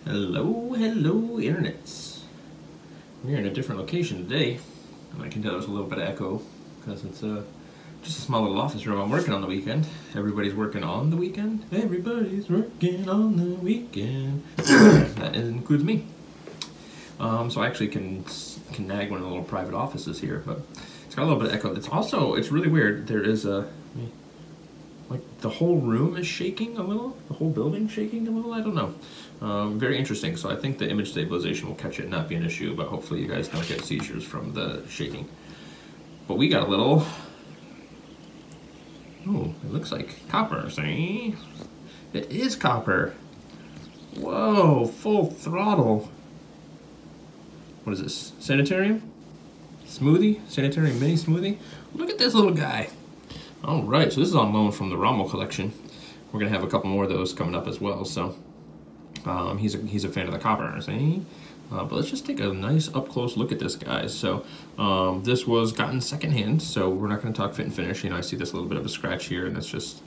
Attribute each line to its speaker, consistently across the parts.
Speaker 1: Hello, hello, internets. We're in a different location today, and I can tell there's a little bit of echo because it's just a small little office room. I'm working on the weekend. Everybody's working on the weekend. Everybody's working on the weekend. That includes me. So I actually can nag one of the little private offices here, but it's got a little bit of echo. It's really weird. There is like the whole room is shaking a little, the whole building shaking a little, I don't know. Very interesting, so I think the image stabilization will catch it and not be an issue, but hopefully you guys don't get seizures from the shaking. But we got a little, oh, it looks like copper, see? It is copper. Whoa, full throttle. What is this, Sanitarium? Smoothie? Sanitarium Mini Smoothie? Look at this little guy. All right, so this is on loan from the Rommel collection. We're gonna have a couple more of those coming up as well. So he's a fan of the copper, see? But let's just take a nice up close look at this guy. So this was gotten secondhand, so we're not gonna talk fit and finish. You know, I see this little bit of a scratch here, and that's just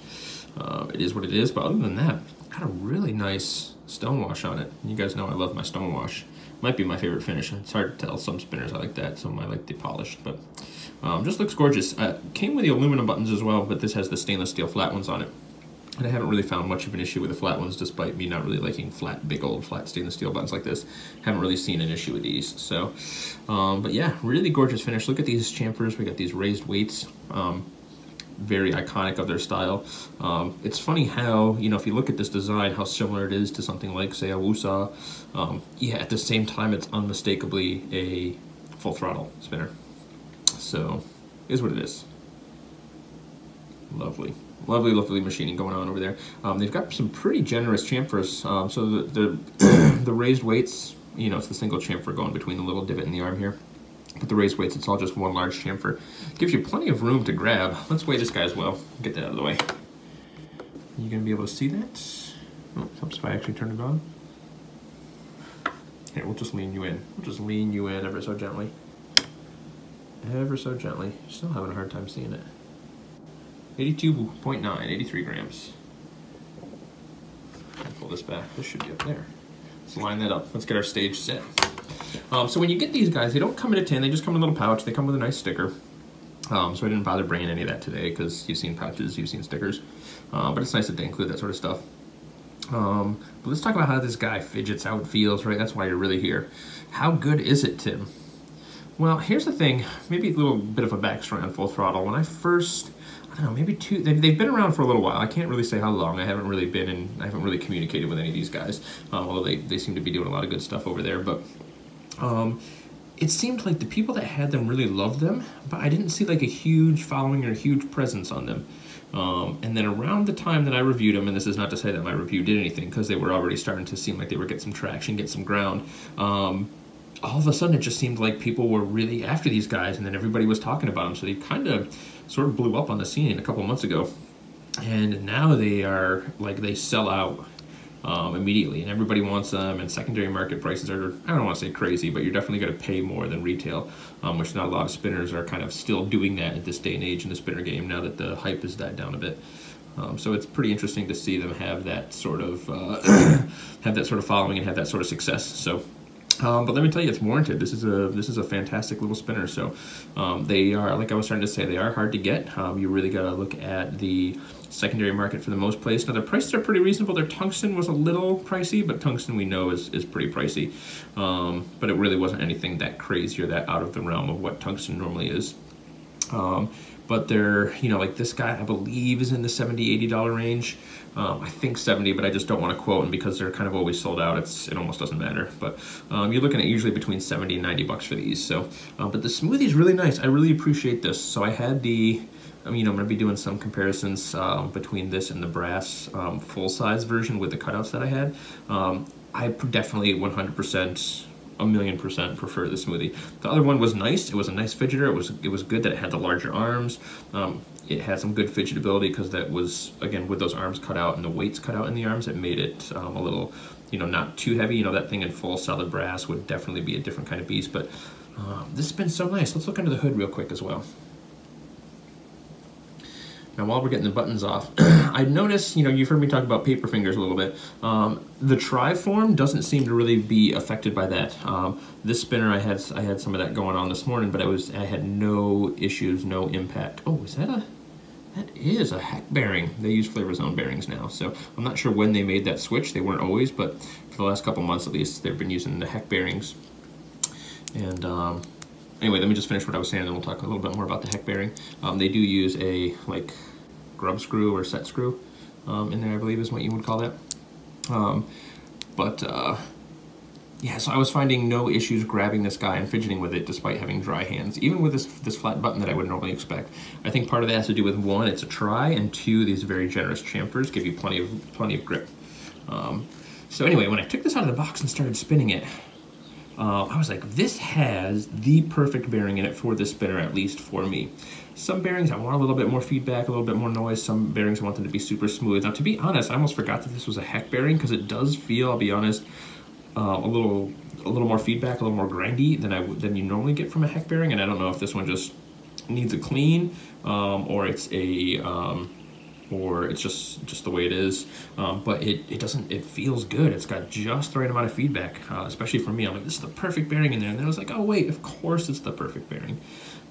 Speaker 1: it is what it is. But other than that, got a really nice stonewash on it. You guys know I love my stonewash. Might be my favorite finish. It's hard to tell. Some spinners I like that, some I like the polished, but just looks gorgeous. Came with the aluminum buttons as well, but this has the stainless steel flat ones on it. And I haven't really found much of an issue with the flat ones, despite me not really liking flat, big old flat stainless steel buttons like this. Haven't really seen an issue with these. So, but yeah, really gorgeous finish. Look at these chamfers. We got these raised weights. Very iconic of their style. It's funny how, you know, if you look at this design, how similar it is to something like, say, a Wusa. Yeah, at the same time, it's unmistakably a full throttle spinner. So, is what it is. Lovely. Lovely, lovely machining going on over there. They've got some pretty generous chamfers. So the raised weights, you know, it's the single chamfer going between the little divot in the arm here. But the raised weights, it's all just one large chamfer. Gives you plenty of room to grab. Let's weigh this guy as well. Get that out of the way. You gonna be able to see that? Oh, helps if I actually turn it on. Here, we'll just lean you in. We'll just lean you in ever so gently. Ever so gently. Still having a hard time seeing it. 82.9, 83 grams. I'll pull this back. This should be up there. Let's line that up. Let's get our stage set. So when you get these guys, they don't come in a tin. They just come in a little pouch. They come with a nice sticker. So I didn't bother bringing any of that today because you've seen pouches, you've seen stickers. But it's nice that they include that sort of stuff. But let's talk about how this guy fidgets, how it feels, right? That's why you're really here. How good is it, Tim? Well, here's the thing. Maybe a little bit of a backstory on Full Throttle. When I first, I don't know, maybe they've been around for a little while. I can't really say how long. I haven't really communicated with any of these guys, although they seem to be doing a lot of good stuff over there. But it seemed like the people that had them really loved them, but I didn't see like a huge following or a huge presence on them. And then around the time that I reviewed them, and this is not to say that my review did anything, because they were already starting to seem like they were getting some traction, get some ground, all of a sudden it just seemed like people were really after these guys, and then everybody was talking about them. So they kind of sort of blew up on the scene a couple months ago. And now they are, like, they sell out immediately, and everybody wants them, and secondary market prices are, I don't want to say crazy, but you're definitely going to pay more than retail, which not a lot of spinners are kind of still doing that at this day and age in the spinner game now that the hype has died down a bit. So it's pretty interesting to see them have that sort of following and have that sort of success. So. But let me tell you, it's warranted. This is a fantastic little spinner. So they are, like I was starting to say, they are hard to get. You really got to look at the secondary market for the most place. Now, the prices are pretty reasonable. Their tungsten was a little pricey, but tungsten we know is pretty pricey. But it really wasn't anything that crazy or that out of the realm of what tungsten normally is. But they're, you know, like this guy, I believe, is in the $70, $80 range. I think 70, but I just don't want to quote, and because they're kind of always sold out, it almost doesn't matter. But you're looking at usually between 70 and 90 bucks for these. So, but the smoothie is really nice. I really appreciate this. So I had the, I'm going to be doing some comparisons between this and the brass full-size version with the cutouts that I had. I definitely 100%. 1,000,000% prefer the smoothie. The other one was nice. It was a nice fidgeter. It was good that it had the larger arms. It had some good fidgetability because that was, again, with those arms cut out and the weights cut out in the arms, it made it a little, you know, not too heavy. You know, that thing in full solid brass would definitely be a different kind of beast. But this has been so nice. Let's look under the hood real quick as well. Now while we're getting the buttons off, I noticed, you know, you've heard me talk about paper fingers a little bit. The tri-form doesn't seem to really be affected by that. This spinner, I had some of that going on this morning, but I had no issues, no impact. Oh, that is a heck bearing. They use Flavor Zone bearings now, so I'm not sure when they made that switch. They weren't always, but for the last couple months at least, they've been using the heck bearings. And anyway, let me just finish what I was saying, and then we'll talk a little bit more about the heck bearing. They do use a like grub screw or set screw in there, I believe is what you would call that. Yeah, so I was finding no issues grabbing this guy and fidgeting with it despite having dry hands, even with this flat button that I would normally expect. I think part of that has to do with, one, it's a tri, and two, these very generous chamfers give you plenty of grip. So anyway, when I took this out of the box and started spinning it, I was like, this has the perfect bearing in it for this spinner, at least for me. Some bearings I want a little bit more feedback, a little bit more noise. Some bearings I want them to be super smooth. Now, to be honest, I almost forgot that this was a heck bearing, because it does feel, I'll be honest, a little more feedback, a little more grindy than you normally get from a heck bearing. And I don't know if this one just needs a clean, or it's just the way it is. But it feels good. It's got just the right amount of feedback, especially for me. I'm like, this is the perfect bearing in there. And then I was like, oh wait, of course it's the perfect bearing.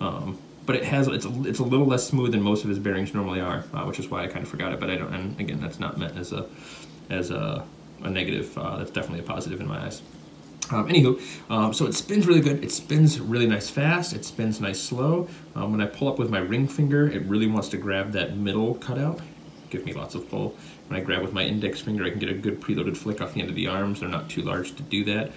Speaker 1: But it's a little less smooth than most of his bearings normally are, which is why I kind of forgot it. But I don't. And again, that's not meant as a negative. That's definitely a positive in my eyes. Anywho, so it spins really good. It spins really nice fast. It spins nice slow. When I pull up with my ring finger, it really wants to grab that middle cutout. Give me lots of pull. When I grab with my index finger, I can get a good preloaded flick off the end of the arms. They're not too large to do that.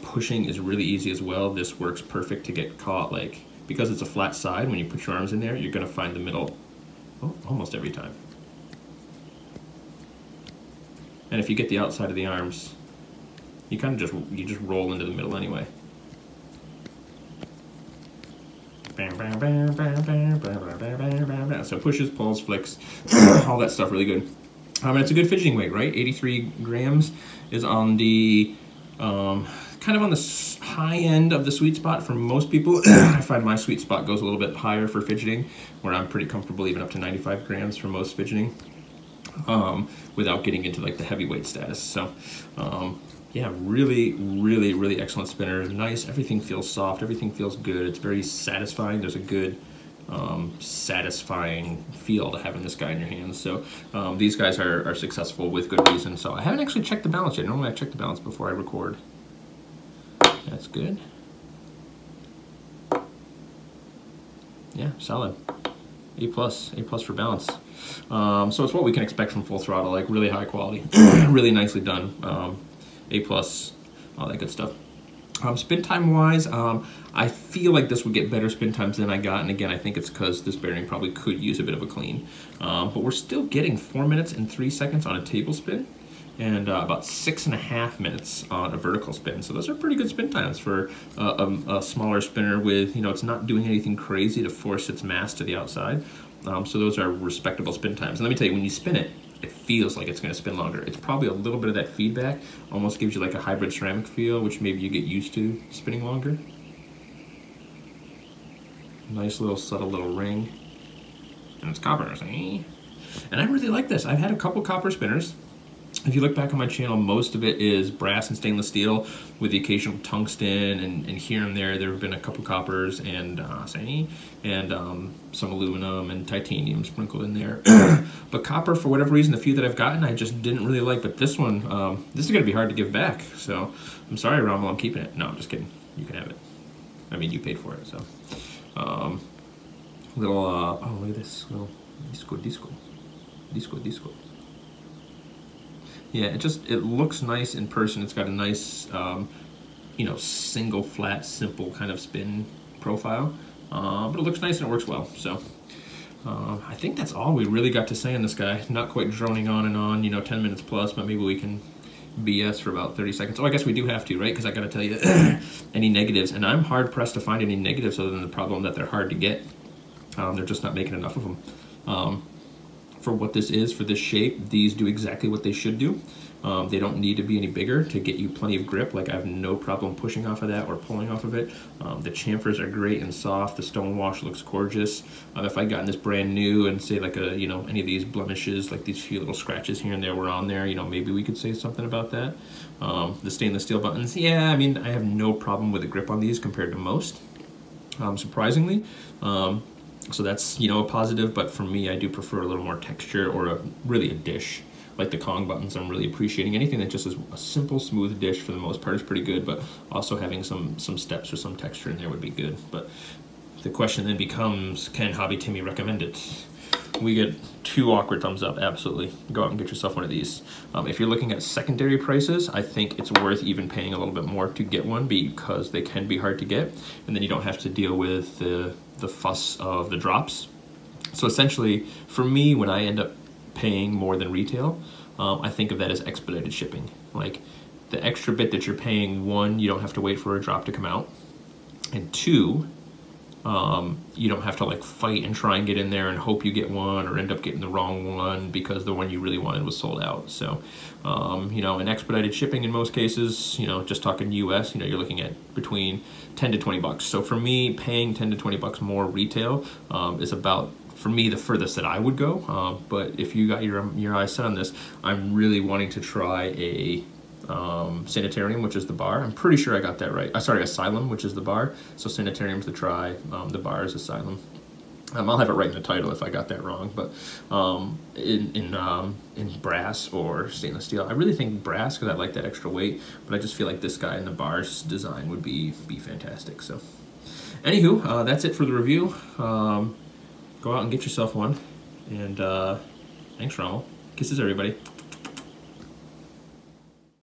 Speaker 1: Pushing is really easy as well. This works perfect to get caught, like, because it's a flat side, when you put your arms in there, you're gonna find the middle almost every time. And if you get the outside of the arms, you kind of just roll into the middle anyway. So pushes, pulls, flicks, all that stuff really good. And it's a good fidgeting weight, right? 83 grams is on the kind of on the high end of the sweet spot for most people. I find my sweet spot goes a little bit higher for fidgeting, where I'm pretty comfortable even up to 95 grams for most fidgeting, without getting into like the heavyweight status. So yeah, really excellent spinner. Nice, everything feels soft, everything feels good. It's very satisfying. There's a good satisfying feel to having this guy in your hands. So these guys are successful with good reason. So I haven't actually checked the balance yet. Normally I check the balance before I record. That's good. Yeah, solid. A plus for balance. So it's what we can expect from Full Throttle, like really high quality, really nicely done. A plus, all that good stuff. Spin time wise, I feel like this would get better spin times than I got, and again, I think it's because this bearing probably could use a bit of a clean. But we're still getting 4 minutes and 3 seconds on a table spin, and about 6.5 minutes on a vertical spin. So those are pretty good spin times for a smaller spinner with, you know, it's not doing anything crazy to force its mass to the outside. So those are respectable spin times. And let me tell you, when you spin it, it feels like it's going to spin longer. It's probably a little bit of that feedback, almost gives you like a hybrid ceramic feel, which maybe you get used to spinning longer. Nice little subtle little ring. And it's copper, see? And I really like this. I've had a couple copper spinners. If you look back on my channel, most of it is brass and stainless steel with the occasional tungsten, and here and there have been a couple coppers and some aluminum and titanium sprinkled in there. But copper, for whatever reason, the few that I've gotten, I just didn't really like. But this one, this is going to be hard to give back. So I'm sorry, Rommel, I'm keeping it. No, I'm just kidding. You can have it. I mean, you paid for it, so. Oh, look at this little disco. Yeah, it looks nice in person. It's got a nice, you know, single flat, simple kind of spin profile. But it looks nice and it works well. So I think that's all we really got to say on this guy. Not quite droning on and on, you know, 10 minutes plus, but maybe we can BS for about 30 seconds. Oh, I guess we do have to, right? Because I got to tell you any negatives, and I'm hard pressed to find any negatives other than the problem that they're hard to get. They're just not making enough of them. For what this is, for this shape, these do exactly what they should do. They don't need to be any bigger to get you plenty of grip. Like I have no problem pushing off of that or pulling off of it. The chamfers are great and soft. The stone wash looks gorgeous. If I'd gotten this brand new and say like a, you know, any of these blemishes, like these few little scratches here and there were on there, you know, maybe we could say something about that. The stainless steel buttons, yeah, I mean, I have no problem with the grip on these compared to most, surprisingly. So that's, you know, a positive, but for me, I do prefer a little more texture or really a dish. Like the Kong buttons, I'm really appreciating. Anything that just is a simple, smooth dish for the most part is pretty good, but also having some steps or some texture in there would be good. But the question then becomes, can Hobby Timmy recommend it? We get 2 awkward thumbs up, absolutely. Go out and get yourself one of these. If you're looking at secondary prices, I think it's worth even paying a little bit more to get one because they can be hard to get, and then you don't have to deal with the fuss of the drops. So essentially, for me, when I end up paying more than retail, I think of that as expedited shipping. Like the extra bit that you're paying, 1, you don't have to wait for a drop to come out, and 2, you don't have to like fight and try and get in there and hope you get one or end up getting the wrong one because the one you really wanted was sold out. So, you know, in expedited shipping in most cases, you know, just talking US, you know, you're looking at between 10 to 20 bucks. So for me, paying 10 to 20 bucks more retail is about, for me, the furthest that I would go. But if you got your eyes set on this, I'm really wanting to try a Sanitarium, which is the bar. I'm pretty sure I got that right. Sorry, Asylum, which is the bar. So Sanitarium's the try, the bar is Asylum. I'll have it right in the title if I got that wrong, but in brass or stainless steel. I really think brass because I like that extra weight, but I just feel like this guy in the bar's design would be fantastic. So anywho, that's it for the review. Go out and get yourself one, and thanks, Rommel. Kisses, everybody.